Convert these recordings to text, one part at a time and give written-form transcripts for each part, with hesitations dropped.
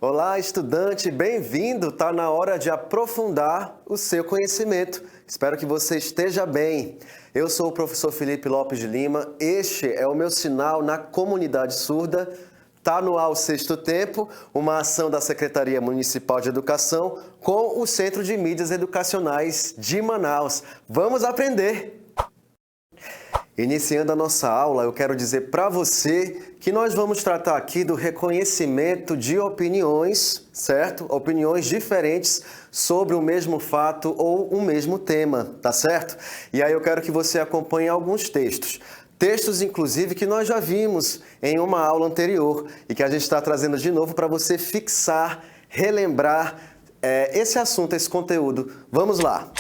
Olá, estudante, bem-vindo! Está na hora de aprofundar o seu conhecimento. Espero que você esteja bem. Eu sou o professor Felipe Lopes de Lima. Este é o meu sinal na comunidade surda. Está no ar o Sexto Tempo, uma ação da Secretaria Municipal de Educação com o Centro de Mídias Educacionais de Manaus. Vamos aprender! Iniciando a nossa aula, eu quero dizer para você que nós vamos tratar aqui do reconhecimento de opiniões, certo? Opiniões diferentes sobre o mesmo fato ou o mesmo tema, tá certo? E aí eu quero que você acompanhe alguns textos. Textos, inclusive, que nós já vimos em uma aula anterior e que a gente está trazendo de novo para você fixar, relembrar esse assunto, esse conteúdo. Vamos lá!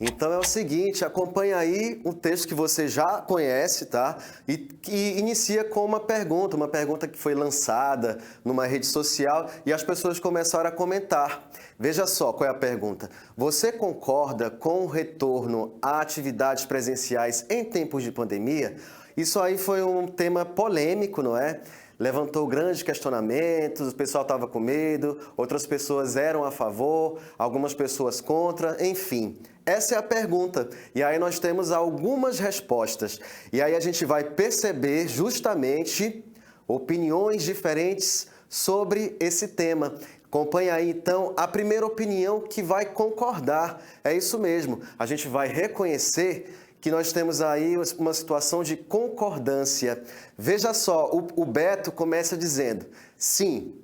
Então é o seguinte, acompanha aí um texto que você já conhece, tá? E que inicia com uma pergunta que foi lançada numa rede social e as pessoas começaram a comentar. Veja só qual é a pergunta. Você concorda com o retorno a atividades presenciais em tempos de pandemia? Isso aí foi um tema polêmico, não é? Levantou grandes questionamentos, o pessoal estava com medo, outras pessoas eram a favor, algumas pessoas contra, enfim. Essa é a pergunta. E aí nós temos algumas respostas. E aí a gente vai perceber justamente opiniões diferentes sobre esse tema. Acompanhe aí então a primeira opinião que vai concordar. É isso mesmo, a gente vai reconhecer que nós temos aí uma situação de concordância. Veja só, o Beto começa dizendo, sim,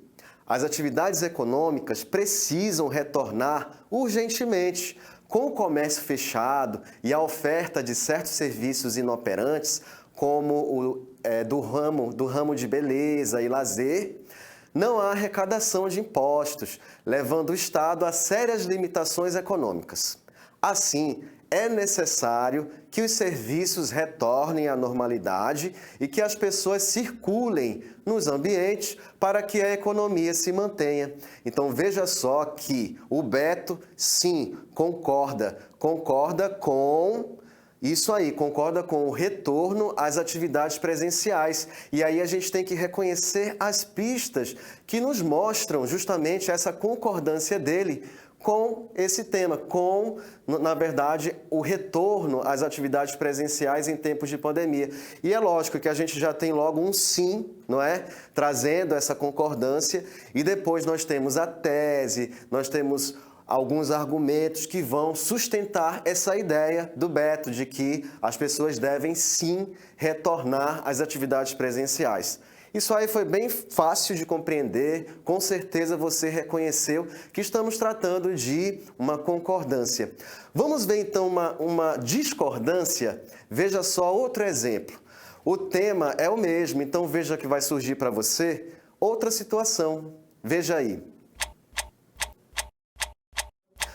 as atividades econômicas precisam retornar urgentemente. Com o comércio fechado e a oferta de certos serviços inoperantes, como do ramo de beleza e lazer, não há arrecadação de impostos, levando o Estado a sérias limitações econômicas. Assim, é necessário que os serviços retornem à normalidade e que as pessoas circulem nos ambientes para que a economia se mantenha. Então veja só que o Beto, sim, concorda com isso aí, concorda com o retorno às atividades presenciais. E aí a gente tem que reconhecer as pistas que nos mostram justamente essa concordância dele com esse tema, na verdade, o retorno às atividades presenciais em tempos de pandemia. E é lógico que a gente já tem logo um sim, não é? Trazendo essa concordância, e depois nós temos a tese, nós temos alguns argumentos que vão sustentar essa ideia do Beto, de que as pessoas devem sim retornar às atividades presenciais. Isso aí foi bem fácil de compreender, com certeza você reconheceu que estamos tratando de uma concordância. Vamos ver então uma discordância? Veja só outro exemplo. O tema é o mesmo, então veja que vai surgir para você outra situação. Veja aí.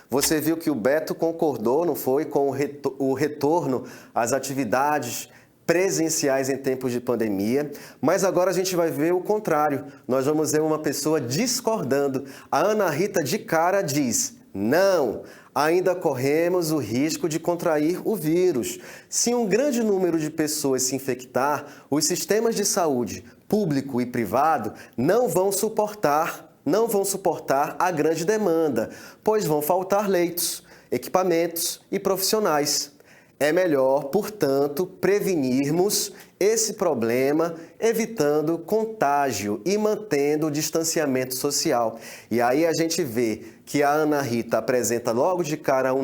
Você viu que o Beto concordou, não foi, com o retorno às atividades presenciais em tempos de pandemia, mas agora a gente vai ver o contrário. Nós vamos ver uma pessoa discordando. A Ana Rita de cara diz, não, ainda corremos o risco de contrair o vírus. Se um grande número de pessoas se infectar, os sistemas de saúde, público e privado, não vão suportar a grande demanda, pois vão faltar leitos, equipamentos e profissionais. É melhor, portanto, prevenirmos esse problema, evitando contágio e mantendo o distanciamento social. E aí a gente vê que a Ana Rita apresenta logo de cara um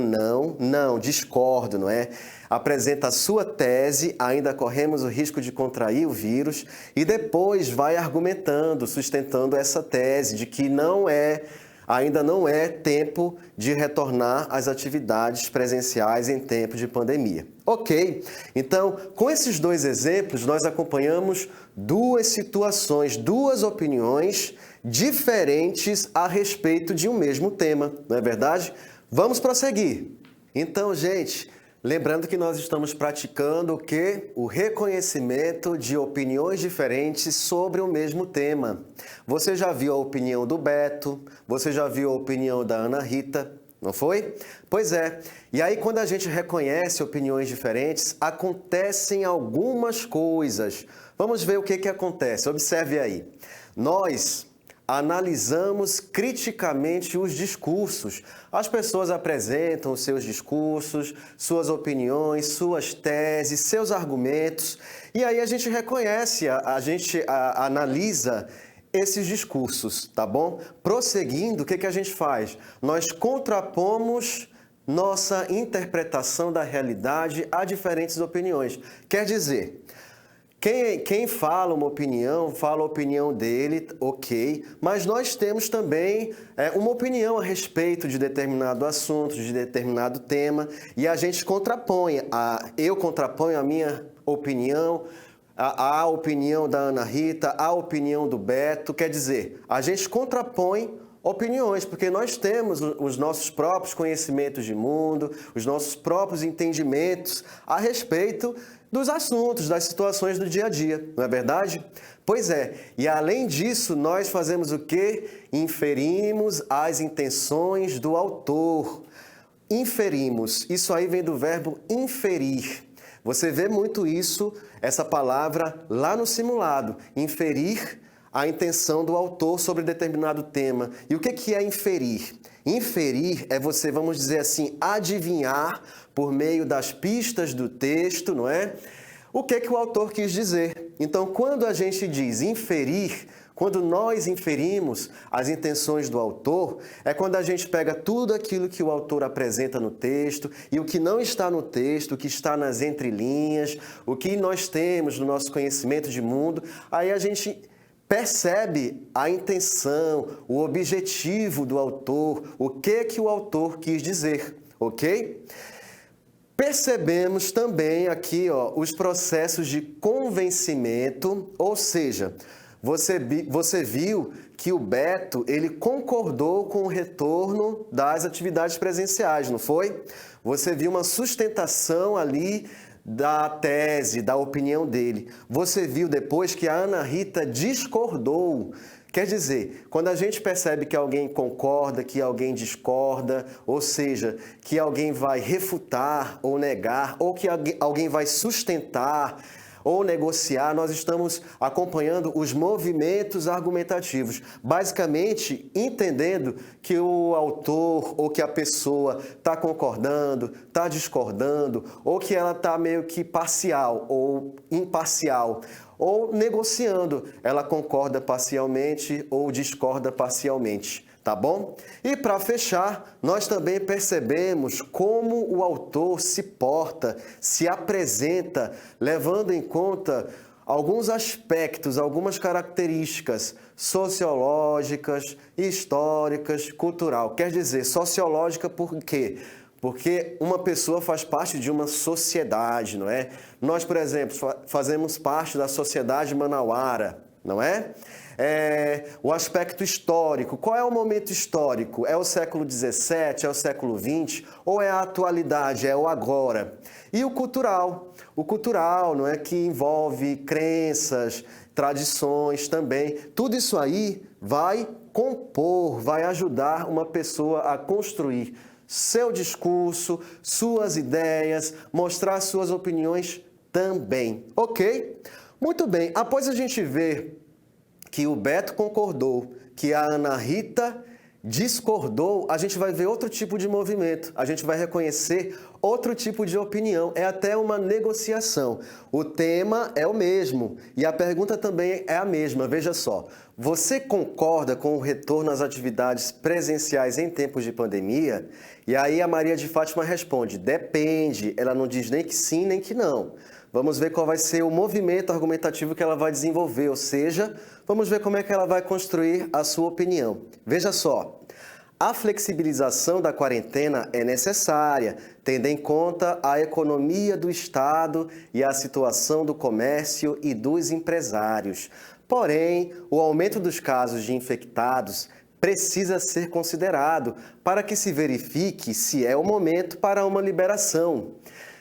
não, discordo, não é? Apresenta a sua tese, ainda corremos o risco de contrair o vírus, e depois vai argumentando, sustentando essa tese de que ainda não é tempo de retornar às atividades presenciais em tempo de pandemia. Ok, então, com esses dois exemplos, nós acompanhamos duas situações, duas opiniões diferentes a respeito de um mesmo tema, não é verdade? Vamos prosseguir. Então, gente, lembrando que nós estamos praticando o quê? O reconhecimento de opiniões diferentes sobre o mesmo tema. Você já viu a opinião do Beto, você já viu a opinião da Ana Rita, não foi? Pois é. E aí, quando a gente reconhece opiniões diferentes, acontecem algumas coisas. Vamos ver o que acontece. Observe aí. Nós analisamos criticamente os discursos. As pessoas apresentam os seus discursos, suas opiniões, suas teses, seus argumentos, e aí a gente reconhece, a gente analisa esses discursos, tá bom? Prosseguindo, o que a gente faz? Nós contrapomos nossa interpretação da realidade a diferentes opiniões. Quer dizer, quem fala uma opinião, fala a opinião dele, ok, mas nós temos também uma opinião a respeito de determinado assunto, de determinado tema, e a gente contrapõe, eu contraponho a minha opinião, a opinião da Ana Rita, a opinião do Beto, quer dizer, a gente contrapõe opiniões, porque nós temos os nossos próprios conhecimentos de mundo, os nossos próprios entendimentos a respeito dos assuntos, das situações do dia a dia, não é verdade? Pois é, e além disso, nós fazemos o quê? Inferimos as intenções do autor. Inferimos, isso aí vem do verbo inferir. Você vê muito isso, essa palavra, lá no simulado, inferir a intenção do autor sobre determinado tema. E o que é inferir? Inferir é você, vamos dizer assim, adivinhar por meio das pistas do texto, não é? O que o autor quis dizer. Então, quando a gente diz inferir, quando nós inferimos as intenções do autor, é quando a gente pega tudo aquilo que o autor apresenta no texto e o que não está no texto, o que está nas entrelinhas, o que nós temos no nosso conhecimento de mundo, aí a gente percebe a intenção, o objetivo do autor, o que o autor quis dizer, ok? Percebemos também aqui os processos de convencimento, ou seja, você viu que o Beto ele concordou com o retorno das atividades presenciais, não foi? Você viu uma sustentação ali da tese, da opinião dele. Você viu depois que a Ana Rita discordou. Quer dizer, quando a gente percebe que alguém concorda, que alguém discorda, ou seja, que alguém vai refutar ou negar, ou que alguém vai sustentar ou negociar, nós estamos acompanhando os movimentos argumentativos, basicamente entendendo que o autor ou que a pessoa está concordando, está discordando, ou que ela está meio que parcial ou imparcial, ou negociando, ela concorda parcialmente ou discorda parcialmente. Tá bom? E para fechar, nós também percebemos como o autor se porta, se apresenta, levando em conta alguns aspectos, algumas características sociológicas, históricas, cultural. Quer dizer, sociológica por quê? Porque uma pessoa faz parte de uma sociedade, não é? Nós, por exemplo, fazemos parte da sociedade manauara, não é? O aspecto histórico. Qual é o momento histórico? É o século XVII? É o século XX? Ou é a atualidade? É o agora? E o cultural? O cultural, não é? Que envolve crenças, tradições também. Tudo isso aí vai compor, vai ajudar uma pessoa a construir seu discurso, suas ideias, mostrar suas opiniões também. Ok? Muito bem. Após a gente ver que o Beto concordou, que a Ana Rita discordou, a gente vai ver outro tipo de movimento, a gente vai reconhecer outro tipo de opinião, é até uma negociação. O tema é o mesmo e a pergunta também é a mesma, veja só. Você concorda com o retorno às atividades presenciais em tempos de pandemia? E aí a Maria de Fátima responde, depende, ela não diz nem que sim nem que não. Vamos ver qual vai ser o movimento argumentativo que ela vai desenvolver, ou seja, vamos ver como é que ela vai construir a sua opinião. Veja só, a flexibilização da quarentena é necessária, tendo em conta a economia do Estado e a situação do comércio e dos empresários. Porém, o aumento dos casos de infectados precisa ser considerado para que se verifique se é o momento para uma liberação.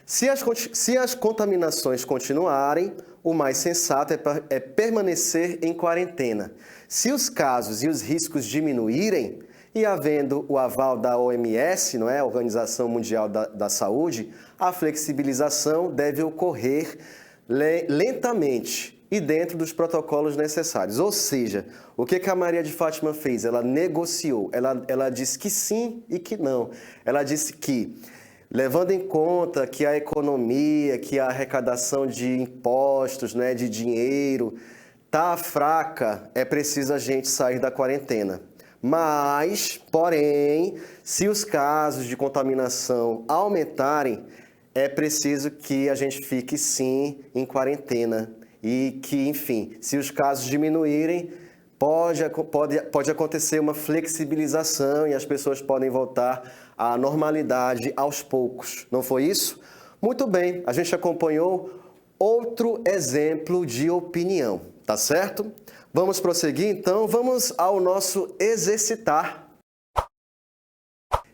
Se as contaminações continuarem, o mais sensato é permanecer em quarentena. Se os casos e os riscos diminuírem, e havendo o aval da OMS, não é? Organização Mundial da Saúde, a flexibilização deve ocorrer lentamente, e dentro dos protocolos necessários. Ou seja, o que a Maria de Fátima fez? Ela negociou, ela disse que sim e que não. Ela disse que, levando em conta que a economia, que a arrecadação de impostos, né, de dinheiro, tá fraca, é preciso a gente sair da quarentena. Mas, porém, se os casos de contaminação aumentarem, é preciso que a gente fique sim em quarentena. E que, enfim, se os casos diminuírem, pode acontecer uma flexibilização e as pessoas podem voltar à normalidade aos poucos. Não foi isso? Muito bem, a gente acompanhou outro exemplo de opinião, tá certo? Vamos prosseguir então, vamos ao nosso exercitar.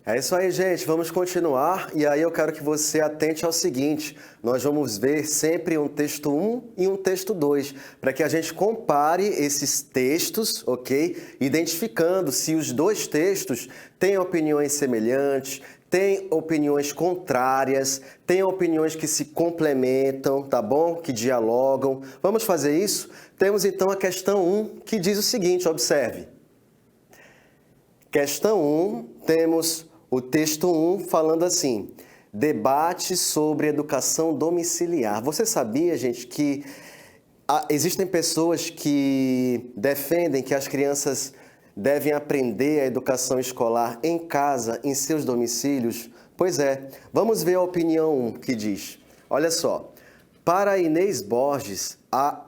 É isso aí, gente. Vamos continuar. E aí eu quero que você atente ao seguinte. Nós vamos ver sempre um texto 1 e um texto 2, para que a gente compare esses textos, ok? Identificando se os dois textos têm opiniões semelhantes, têm opiniões contrárias, têm opiniões que se complementam, tá bom? Que dialogam. Vamos fazer isso? Temos então a questão 1, que diz o seguinte, observe. Questão 1, temos o texto 1 falando assim, debate sobre educação domiciliar. Você sabia, gente, que existem pessoas que defendem que as crianças devem aprender a educação escolar em casa, em seus domicílios? Pois é, vamos ver a opinião 1 que diz. Olha só, para Inês Borges, a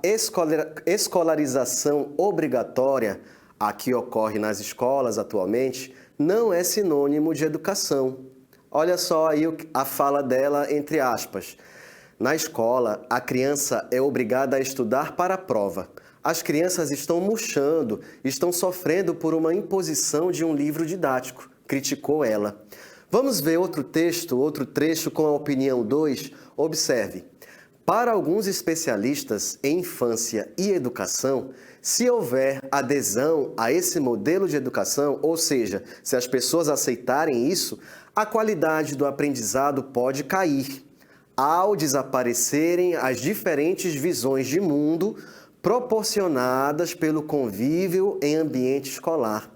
escolarização obrigatória, a que ocorre nas escolas atualmente, não é sinônimo de educação. Olha só aí a fala dela, entre aspas. Na escola, a criança é obrigada a estudar para a prova. As crianças estão murchando, estão sofrendo por uma imposição de um livro didático, criticou ela. Vamos ver outro texto, outro trecho com a opinião 2? Observe. Para alguns especialistas em infância e educação, se houver adesão a esse modelo de educação, ou seja, se as pessoas aceitarem isso, a qualidade do aprendizado pode cair, ao desaparecerem as diferentes visões de mundo proporcionadas pelo convívio em ambiente escolar.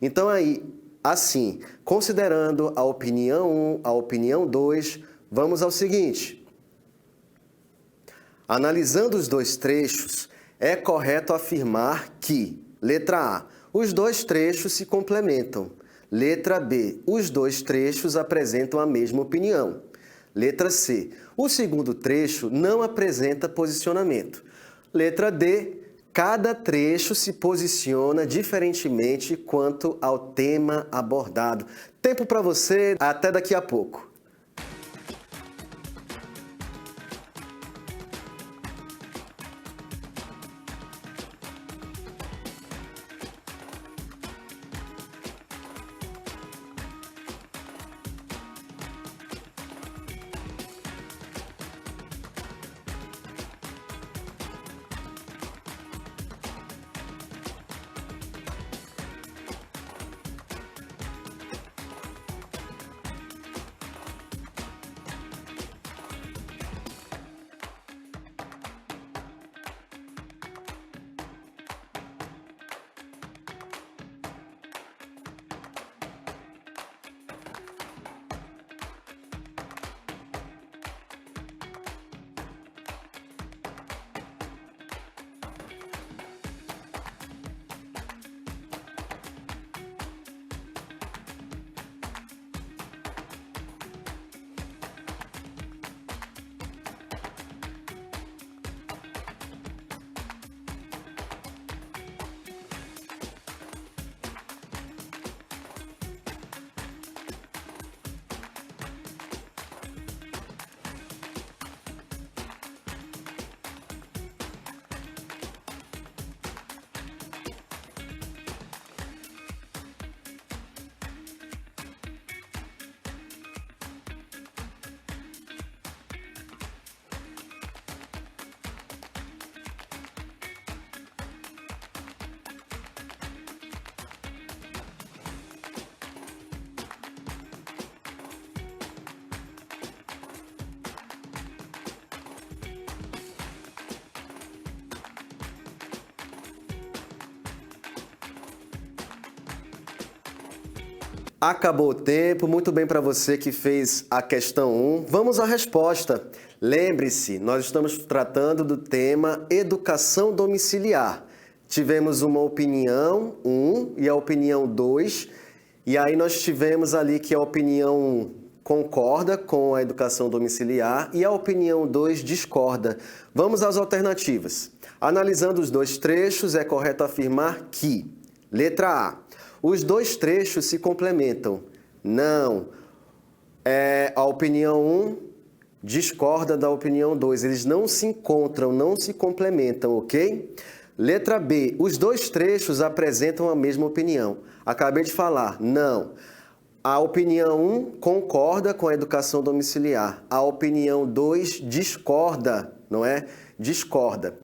Então aí, assim, considerando a opinião 1, a opinião 2, vamos ao seguinte. Analisando os dois trechos, é correto afirmar que, letra A, os dois trechos se complementam. Letra B, os dois trechos apresentam a mesma opinião. Letra C, o segundo trecho não apresenta posicionamento. Letra D, cada trecho se posiciona diferentemente quanto ao tema abordado. Tempo para você, até daqui a pouco. Acabou o tempo, muito bem para você que fez a questão 1. Vamos à resposta. Lembre-se, nós estamos tratando do tema educação domiciliar. Tivemos uma opinião 1 e a opinião 2, e aí nós tivemos ali que a opinião 1 concorda com a educação domiciliar e a opinião 2 discorda. Vamos às alternativas. Analisando os dois trechos, é correto afirmar que, letra A, os dois trechos se complementam. Não. A opinião 1 discorda da opinião 2. Eles não se encontram, não se complementam, ok? Letra B. Os dois trechos apresentam a mesma opinião. Acabei de falar. Não. A opinião 1 concorda com a educação domiciliar. A opinião 2 discorda, não é? Discorda.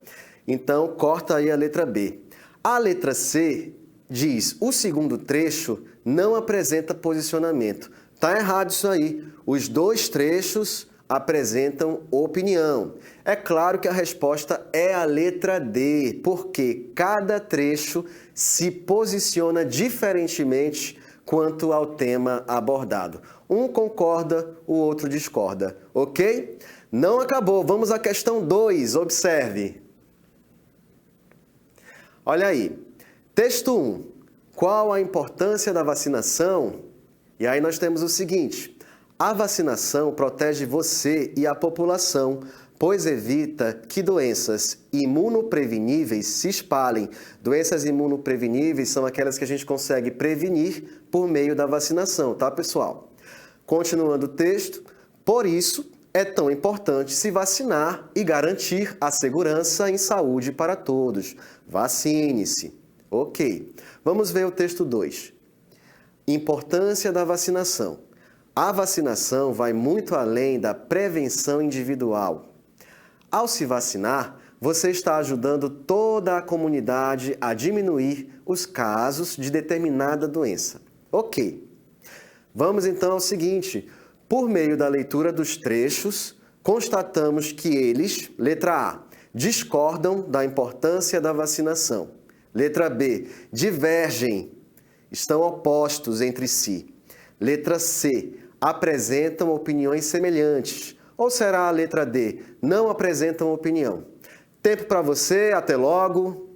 Então, corta aí a letra B. A letra C diz, o segundo trecho não apresenta posicionamento. Tá errado isso aí. Os dois trechos apresentam opinião. É claro que a resposta é a letra D, porque cada trecho se posiciona diferentemente quanto ao tema abordado. Um concorda, o outro discorda, ok? Não acabou, vamos à questão 2, observe. Olha aí, texto 1, qual a importância da vacinação? E aí nós temos o seguinte, a vacinação protege você e a população, pois evita que doenças imunopreveníveis se espalhem. Doenças imunopreveníveis são aquelas que a gente consegue prevenir por meio da vacinação, tá, pessoal? Continuando o texto, por isso é tão importante se vacinar e garantir a segurança em saúde para todos. Vacine-se. Ok. Vamos ver o texto 2. Importância da vacinação. A vacinação vai muito além da prevenção individual. Ao se vacinar, você está ajudando toda a comunidade a diminuir os casos de determinada doença. Ok. Vamos então ao seguinte. Por meio da leitura dos trechos, constatamos que eles, letra A, discordam da importância da vacinação. Letra B, divergem, estão opostos entre si. Letra C, apresentam opiniões semelhantes. Ou será a letra D, não apresentam opinião? Tempo para você, até logo.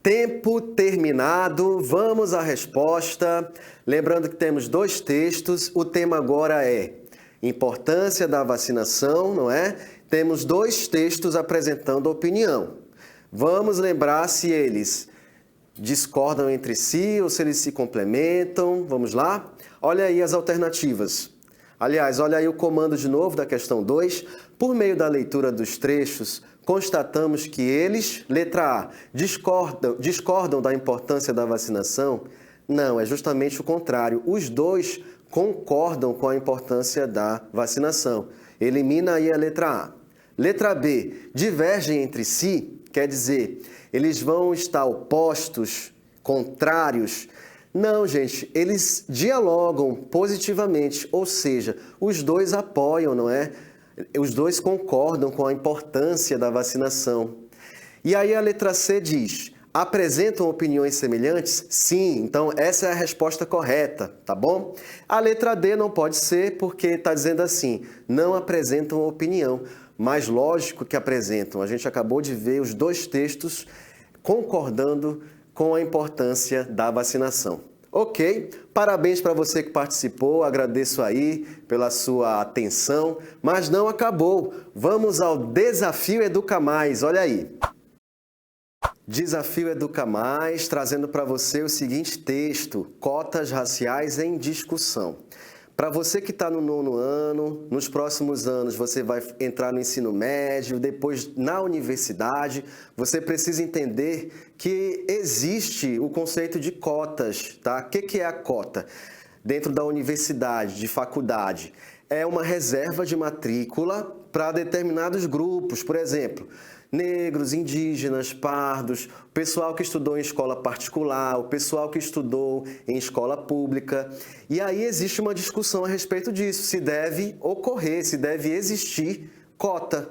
Tempo terminado, vamos à resposta. Lembrando que temos dois textos, o tema agora é importância da vacinação, não é? Temos dois textos apresentando opinião. Vamos lembrar se eles discordam entre si ou se eles se complementam. Vamos lá? Olha aí as alternativas. Aliás, olha aí o comando de novo da questão 2. Por meio da leitura dos trechos, constatamos que eles, letra A, discordam da importância da vacinação? Não, é justamente o contrário. Os dois concordam com a importância da vacinação. Elimina aí a letra A. Letra B, divergem entre si, quer dizer, eles vão estar opostos, contrários? Não, gente, eles dialogam positivamente, ou seja, os dois apoiam, não é? Os dois concordam com a importância da vacinação. E aí a letra C diz: apresentam opiniões semelhantes? Sim, então essa é a resposta correta, tá bom? A letra D não pode ser porque está dizendo assim, não apresentam opinião, mas lógico que apresentam. A gente acabou de ver os dois textos concordando com a importância da vacinação. Ok? Parabéns para você que participou, agradeço aí pela sua atenção, mas não acabou. Vamos ao Desafio Educa Mais, olha aí. Desafio Educa Mais, trazendo para você o seguinte texto, cotas raciais em discussão. Para você que está no 9º ano, nos próximos anos você vai entrar no ensino médio, depois na universidade, você precisa entender que existe o conceito de cotas, tá? O que é a cota? Dentro da universidade, de faculdade, é uma reserva de matrícula para determinados grupos, por exemplo, negros, indígenas, pardos, o pessoal que estudou em escola particular, o pessoal que estudou em escola pública. E aí existe uma discussão a respeito disso, se deve ocorrer, se deve existir cota.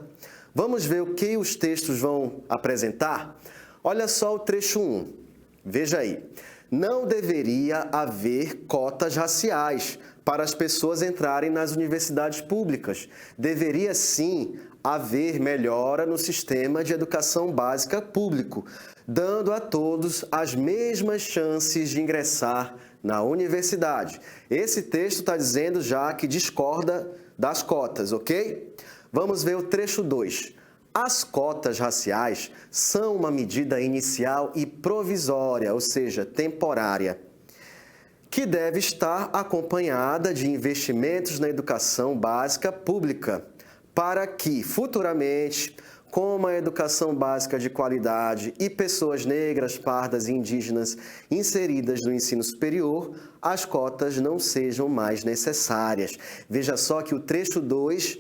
Vamos ver o que os textos vão apresentar? Olha só o trecho 1, veja aí. Não deveria haver cotas raciais para as pessoas entrarem nas universidades públicas. Deveria sim haver melhora no sistema de educação básica público, dando a todos as mesmas chances de ingressar na universidade. Esse texto está dizendo já que discorda das cotas, ok? Vamos ver o trecho 2. As cotas raciais são uma medida inicial e provisória, ou seja, temporária, que deve estar acompanhada de investimentos na educação básica pública, para que, futuramente, com uma educação básica de qualidade e pessoas negras, pardas e indígenas inseridas no ensino superior, as cotas não sejam mais necessárias. Veja só que o trecho 2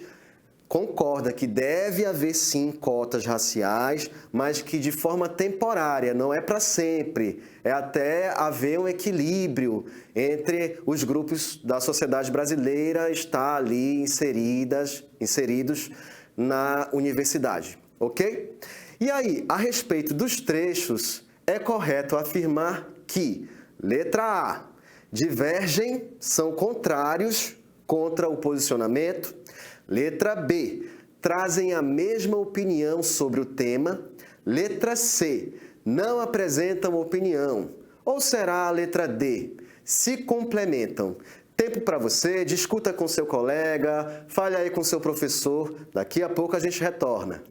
concorda que deve haver sim cotas raciais, mas que de forma temporária, não é para sempre. É até haver um equilíbrio entre os grupos da sociedade brasileira estar ali inseridos na universidade, ok? E aí, a respeito dos trechos, é correto afirmar que, letra A, divergem, são contrários contra o posicionamento. Letra B, trazem a mesma opinião sobre o tema. Letra C, não apresentam opinião. Ou será a letra D, se complementam? Tempo para você, discuta com seu colega, fale aí com seu professor. Daqui a pouco a gente retorna.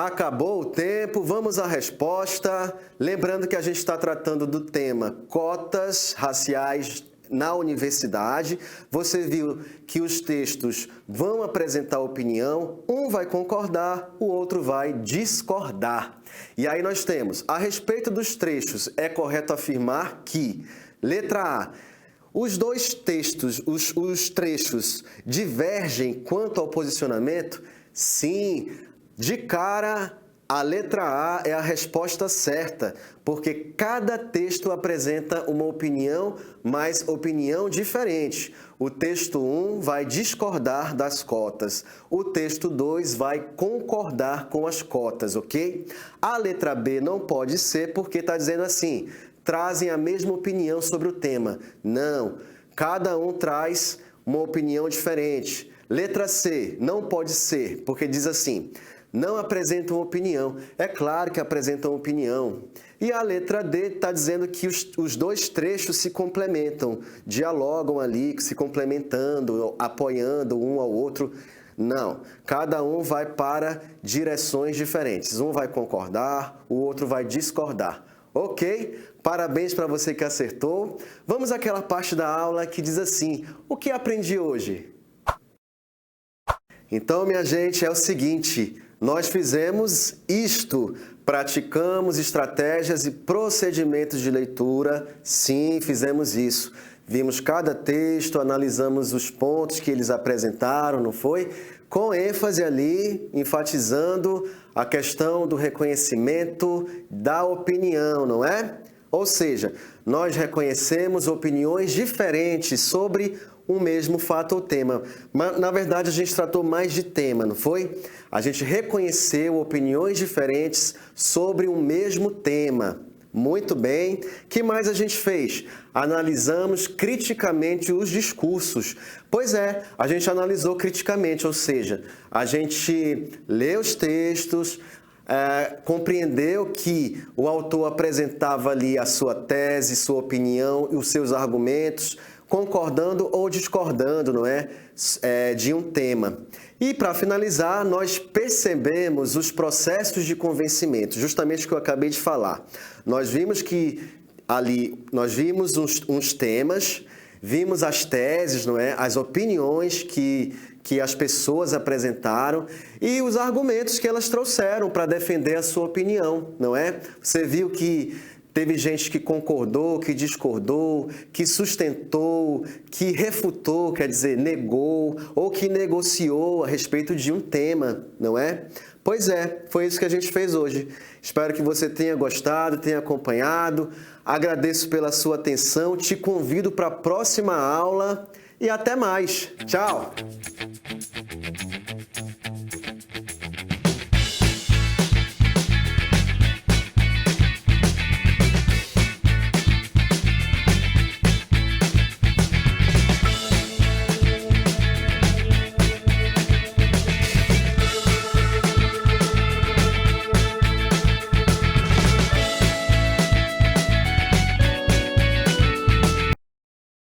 Acabou o tempo, vamos à resposta. Lembrando que a gente está tratando do tema cotas raciais na universidade. Você viu que os textos vão apresentar opinião, um vai concordar, o outro vai discordar. E aí nós temos, a respeito dos trechos, é correto afirmar que, letra A, os dois textos, os trechos divergem quanto ao posicionamento? Sim, de cara, a letra A é a resposta certa, porque cada texto apresenta uma opinião, mas opinião diferente. O texto 1 vai discordar das cotas, o texto 2 vai concordar com as cotas, ok? A letra B não pode ser porque está dizendo assim, trazem a mesma opinião sobre o tema. Não, cada um traz uma opinião diferente. Letra C, não pode ser, porque diz assim, não apresentam opinião. É claro que apresentam opinião. E a letra D está dizendo que os dois trechos se complementam, dialogam ali, se complementando, apoiando um ao outro. Não, cada um vai para direções diferentes. Um vai concordar, o outro vai discordar. Ok? Parabéns para você que acertou. Vamos àquela parte da aula que diz assim, o que aprendi hoje? Então, minha gente, é o seguinte, nós fizemos isto, praticamos estratégias e procedimentos de leitura, sim, fizemos isso. Vimos cada texto, analisamos os pontos que eles apresentaram, não foi? Com ênfase ali, enfatizando a questão do reconhecimento da opinião, não é? Ou seja, nós reconhecemos opiniões diferentes sobre o mesmo fato ou tema. Mas, na verdade, a gente tratou mais de tema, não foi? A gente reconheceu opiniões diferentes sobre um mesmo tema. Muito bem. O que mais a gente fez? Analisamos criticamente os discursos. Pois é, a gente analisou criticamente, ou seja, a gente leu os textos, compreendeu que o autor apresentava ali a sua tese, sua opinião e os seus argumentos, concordando ou discordando, não é? De um tema. E, para finalizar, nós percebemos os processos de convencimento, justamente o que eu acabei de falar. Nós vimos que ali, nós vimos uns temas, vimos as teses, não é? As opiniões que as pessoas apresentaram e os argumentos que elas trouxeram para defender a sua opinião, não é? Você viu que teve gente que concordou, que discordou, que sustentou, que refutou, quer dizer, negou, ou que negociou a respeito de um tema, não é? Pois é, foi isso que a gente fez hoje. Espero que você tenha gostado, tenha acompanhado. Agradeço pela sua atenção, te convido para a próxima aula e até mais. Tchau!